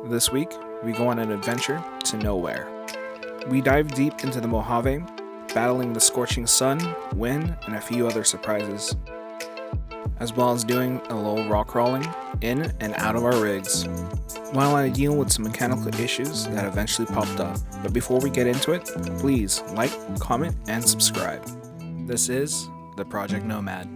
This week, we go on an adventure to nowhere. We dive deep into the Mojave, battling the scorching sun, wind, and a few other surprises, as well as doing a little rock crawling in and out of our rigs, while I deal with some mechanical issues that eventually popped up. But before we get into it, please like, comment, and subscribe. This is the Project Nomad.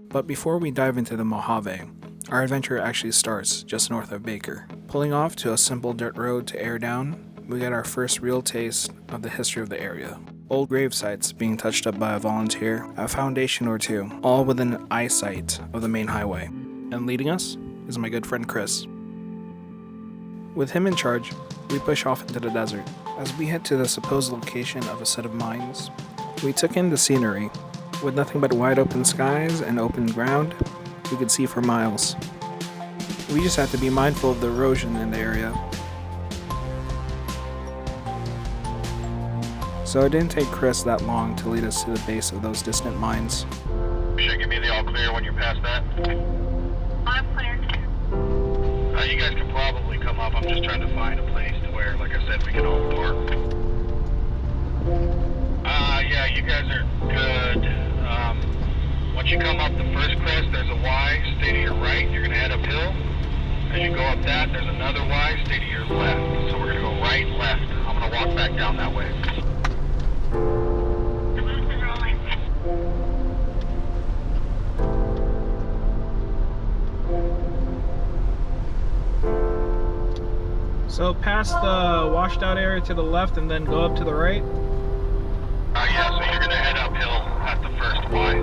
But before we dive into the Mojave, our adventure actually starts just north of Baker. Pulling off to a simple dirt road to air down, we get our first real taste of the history of the area. Old grave sites being touched up by a volunteer, a foundation or two, all within eyesight of the main highway. And leading us is my good friend Chris. With him in charge, we push off into the desert. As we head to the supposed location of a set of mines, we took in the scenery. With nothing but wide open skies and open ground, we could see for miles. We just had to be mindful of the erosion in the area. So it didn't take Chris that long to lead us to the base of those distant mines. You should give me the all clear when you're past that. I'm clear. You guys can probably come up. I'm just trying to find a place to where, like I said, we can all park. Yeah, you guys are good. Once you come up the first crest, there's a Y, stay to your right, you're going to head uphill. As you go up that, there's another Y, stay to your left. So we're going to go right, left. I'm going to walk back down that way. So past the washed out area to the left and then go up to the right? Yeah, so you're going to head uphill at the first Y.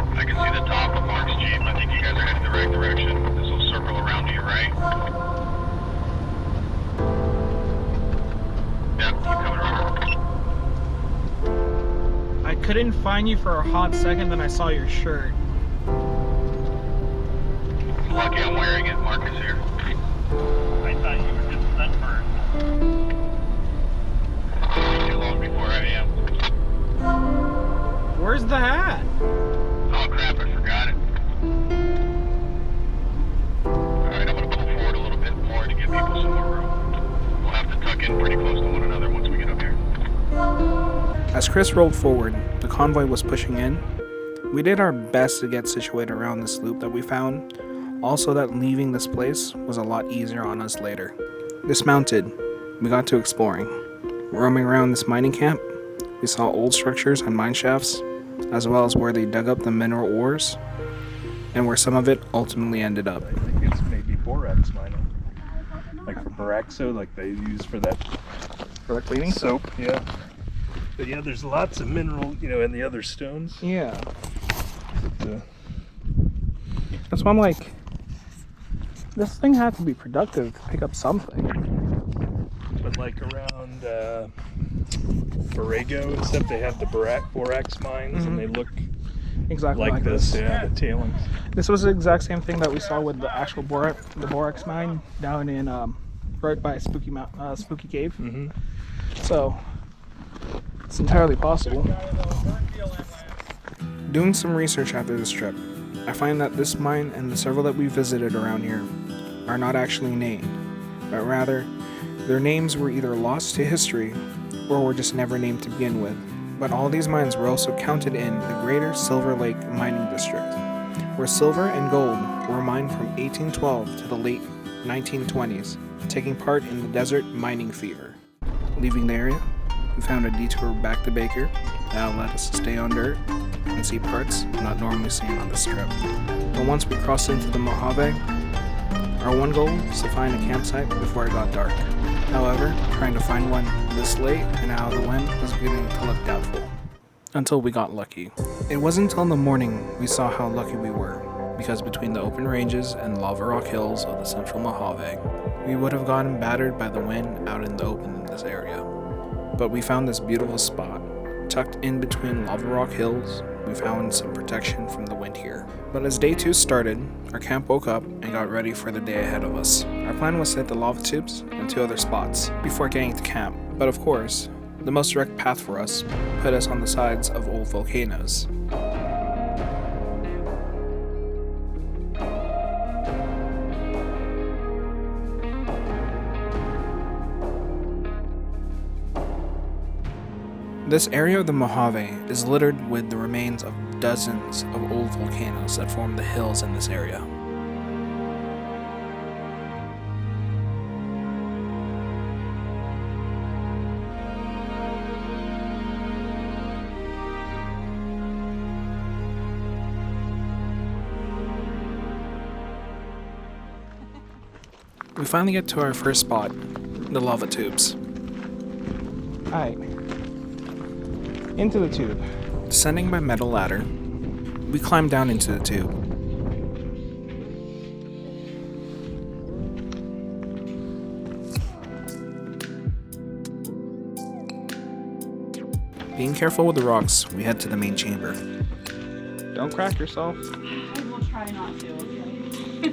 I can see the top of Mark's Jeep. I think you guys are heading the right direction. This will circle around to your right. Yep, keep coming around. I couldn't find you for a hot second, then I saw your shirt. Lucky I'm wearing it. Mark is here. I thought you were just sunburned. Too long before I am. Where's the hat? Oh crap, I forgot it. Alright, I'm going to pull forward a little bit more to give people some more room. We'll have to tuck in pretty close to one another once we get up here. As Chris rolled forward, the convoy was pushing in. We did our best to get situated around this loop that we found, also that leaving this place was a lot easier on us later. Dismounted, we got to exploring. Roaming around this mining camp, we saw old structures and mine shafts, as well as where they dug up the mineral ores, and where some of it ultimately ended up. I think it's maybe borax mining. Like for Boraxo, like they use for that Cleaning? soap, yeah. But yeah, there's lots of mineral, in the other stones. Yeah. But, That's why I'm like, this thing had to be productive to pick up something. but like around Borrego and stuff, they have the borax mines, and they look Exactly like this. Yeah, the tailings. This was the exact same thing that we saw with the actual borax mine down in right by Spooky Cave. Mm-hmm. So it's entirely possible. Doing some research after this trip, I find that this mine and the several that we visited around here are not actually named, but rather their names were either lost to history or were just never named to begin with. But all these mines were also counted in the Greater Silver Lake Mining District, where silver and gold were mined from 1812 to the late 1920s, taking part in the desert mining fever. Leaving the area, we found a detour back to Baker that allowed us to stay on dirt and see parts not normally seen on this trip. But once we crossed into the Mojave, our one goal was to find a campsite before it got dark. However, trying to find one this late and out of the wind was beginning to look doubtful. Until we got lucky. It wasn't until the morning we saw how lucky we were, because between the open ranges and lava rock hills of the central Mojave, we would have gotten battered by the wind out in the open in this area. But we found this beautiful spot. Tucked in between lava rock hills, we found some protection from the wind here. But as day 2 started, our camp woke up and got ready for the day ahead of us. Our plan was to hit the lava tubes and 2 other spots before getting to camp. But of course, the most direct path for us put us on the sides of old volcanoes. This area of the Mojave is littered with the remains of dozens of old volcanoes that form the hills in this area. We finally get to our first spot, the lava tubes. Alright. Into the tube. Descending by metal ladder, we climb down into the tube. Being careful with the rocks, we head to the main chamber. Don't crack yourself. I will try not to, okay?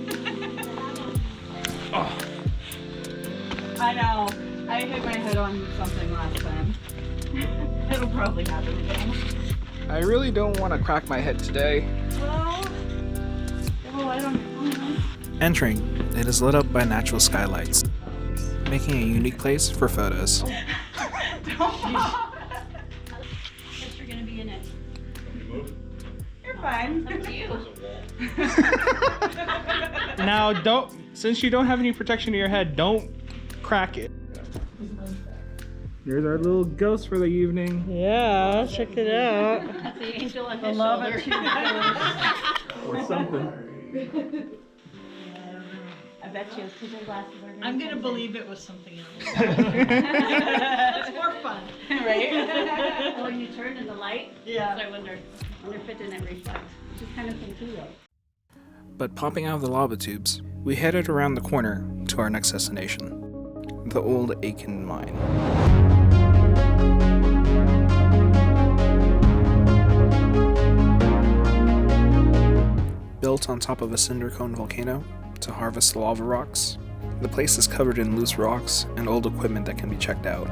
Oh. I know. I hit my head on something last time. It'll probably happen again. I really don't want to crack my head today. Well, I don't know. Entering, it is lit up by natural skylights, making a unique place for photos. Guess you're gonna be in it. You're fine. Up to you. Now, since you don't have any protection to your head, don't crack it. There's our little ghost for the evening. Yeah, check it out. That's the angel on The his lava shoulder. tube. Or something. I bet you his glasses are I'm gonna believe it was something else. It's It's more fun. right? When you turn in the light, Yeah. so I wonder if it didn't reflect, which is kind of cool too though. But popping out of the lava tubes, we headed around the corner to our next destination, the old Aiken mine. Built on top of a cinder cone volcano to harvest lava rocks, the place is covered in loose rocks and old equipment that can be checked out.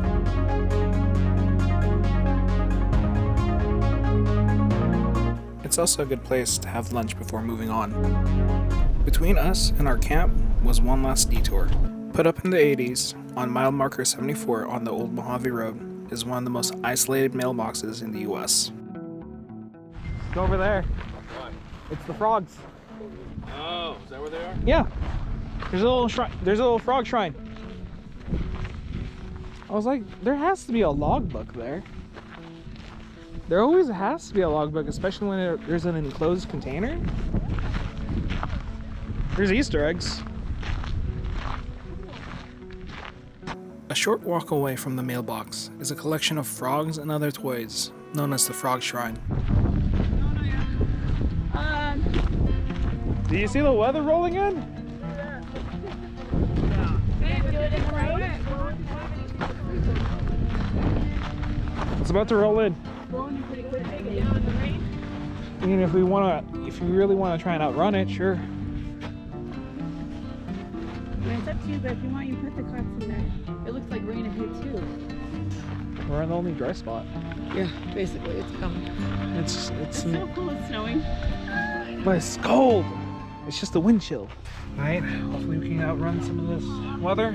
It's also a good place to have lunch before moving on. Between us and our camp was one last detour. Put up in the 80s, on mile marker 74 on the old Mojave Road, is one of the most isolated mailboxes in the US. Go over there. What? It's the frogs. Oh, is that where they are? Yeah. There's a little shrine. There's a little frog shrine. I was like, there has to be a logbook there. There always has to be a logbook, especially when there's an enclosed container. There's Easter eggs. A short walk away from the mailbox is a collection of frogs and other toys, known as the Frog Shrine. Do you see the weather rolling in? It's about to roll in. I mean, if you really wanna try and outrun it, sure. It's up to you, but if you want, you put the carts in there. It looks like rain ahead too. We're in the only dry spot. Yeah, basically, it's coming. It's So cool, it's snowing. but it's cold. It's just the wind chill. Alright, hopefully we can outrun some of this weather,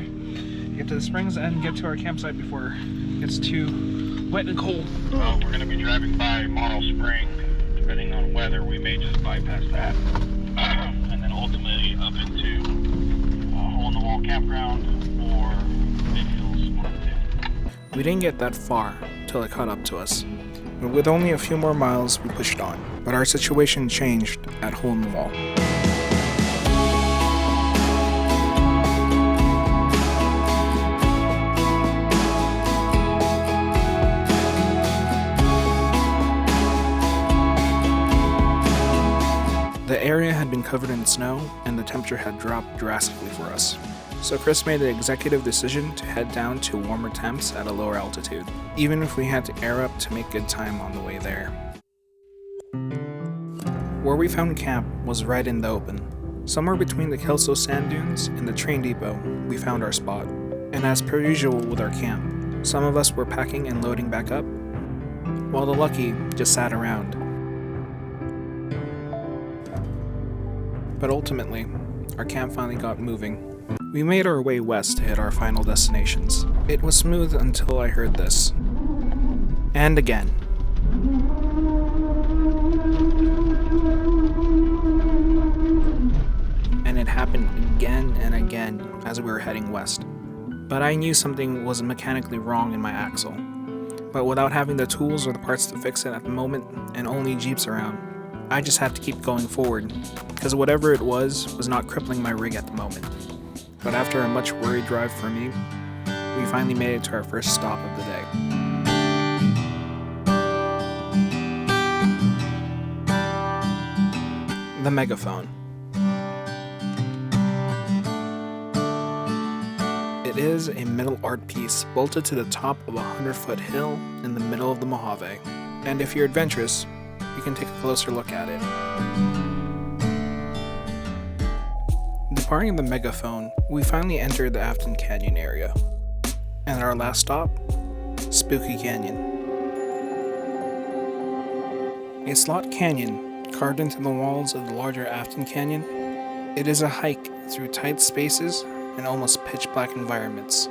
get to the springs, and get to our campsite before it gets too wet and cold. We're going to be driving by Model Spring. Depending on weather, we may just bypass that. And then ultimately up into hole-in-the-wall campground or Big Hills, one of the two. We didn't get that far till it caught up to us. But with only a few more miles, we pushed on. But our situation changed at Hole in the Wall. The area had been covered in snow, and the temperature had dropped drastically for us. So Chris made the executive decision to head down to warmer temps at a lower altitude, even if we had to air up to make good time on the way there. Where we found camp was right in the open. Somewhere between the Kelso sand dunes and the train depot, we found our spot. And as per usual with our camp, some of us were packing and loading back up, while the lucky just sat around. But ultimately, our camp finally got moving. We made our way west to hit our final destinations. It was smooth until I heard this. And again. And it happened again and again as we were heading west. But I knew something was mechanically wrong in my axle. But without having the tools or the parts to fix it at the moment, and only Jeeps around, I just had to keep going forward, because whatever it was not crippling my rig at the moment. But after a much worried drive for me, we finally made it to our first stop of the day. The megaphone. It is a metal art piece bolted to the top of a 100-foot hill in the middle of the Mojave. And if you're adventurous, you can take a closer look at it. Departing the megaphone, we finally entered the Afton Canyon area. And our last stop, Spooky Canyon. A slot canyon carved into the walls of the larger Afton Canyon, it is a hike through tight spaces and almost pitch black environments,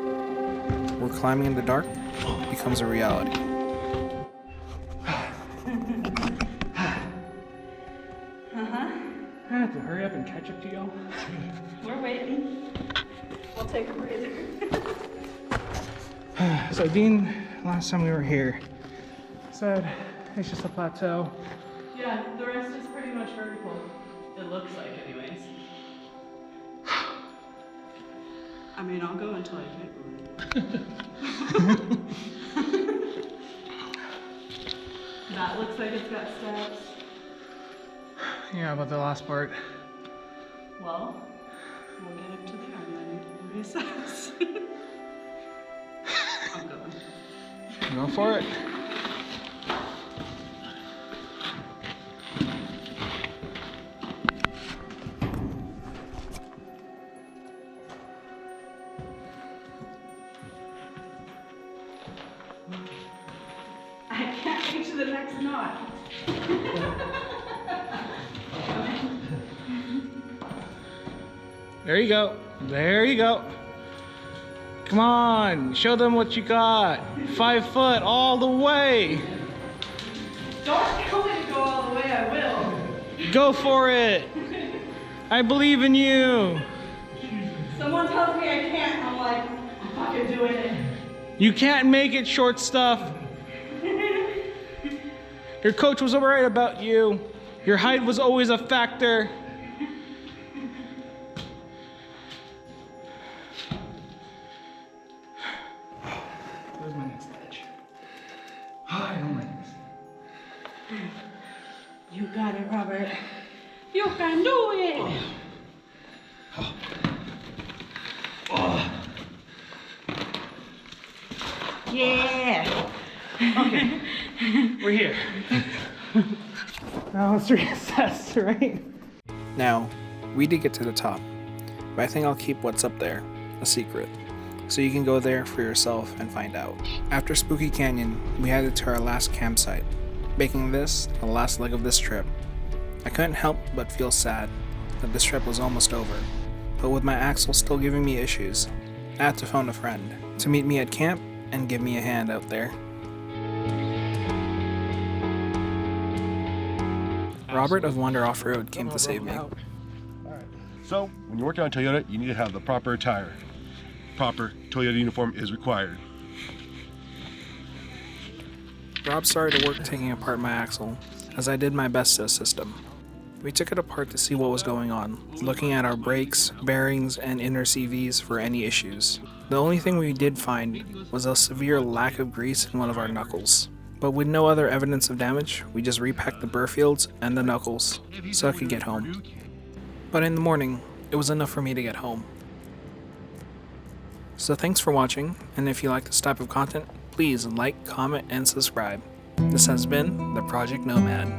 where climbing in the dark becomes a reality. I have to hurry up and catch up to y'all. We're waiting. We'll take a breather. So Dean, last time we were here, said it's just a plateau. Yeah, the rest is pretty much vertical. It looks like, anyways. I mean, I'll go until I can't go. That looks like it's got steps. Yeah, about the last part. Well, we'll get up to there and then reassess. I'm going. Go for it. I can't reach the next knot. There you go. There you go. Come on, show them what you got. 5 foot all the way. Don't tell me to go all the way, I will. Go for it. I believe in you. Someone tells me I can't, I'm like, I'm fucking doing it. You can't make it, short stuff. Your coach was right about you. Your height was always a factor. Where's my next edge? I don't like this. You got it, Robert. You can do it. Yeah. Okay, we're here. Now let's reassess, right? Now, we did get to the top, but I think I'll keep what's up there a secret, so you can go there for yourself and find out. After Spooky Canyon, we headed to our last campsite, making this the last leg of this trip. I couldn't help but feel sad that this trip was almost over, but with my axle still giving me issues, I had to phone a friend to meet me at camp and give me a hand out there. Robert of Wonder Off-Road came to save me. So, when you're working on Toyota, you need to have the proper attire. Proper Toyota uniform is required. Rob started to work taking apart my axle, as I did my best to assist him. We took it apart to see what was going on, looking at our brakes, bearings, and inner CVs for any issues. The only thing we did find was a severe lack of grease in one of our knuckles. But with no other evidence of damage, we just repacked the burr fields and the knuckles so I could get home. But in the morning, it was enough for me to get home. So thanks for watching, and if you like this type of content, please like, comment, and subscribe. This has been the Project Nomad.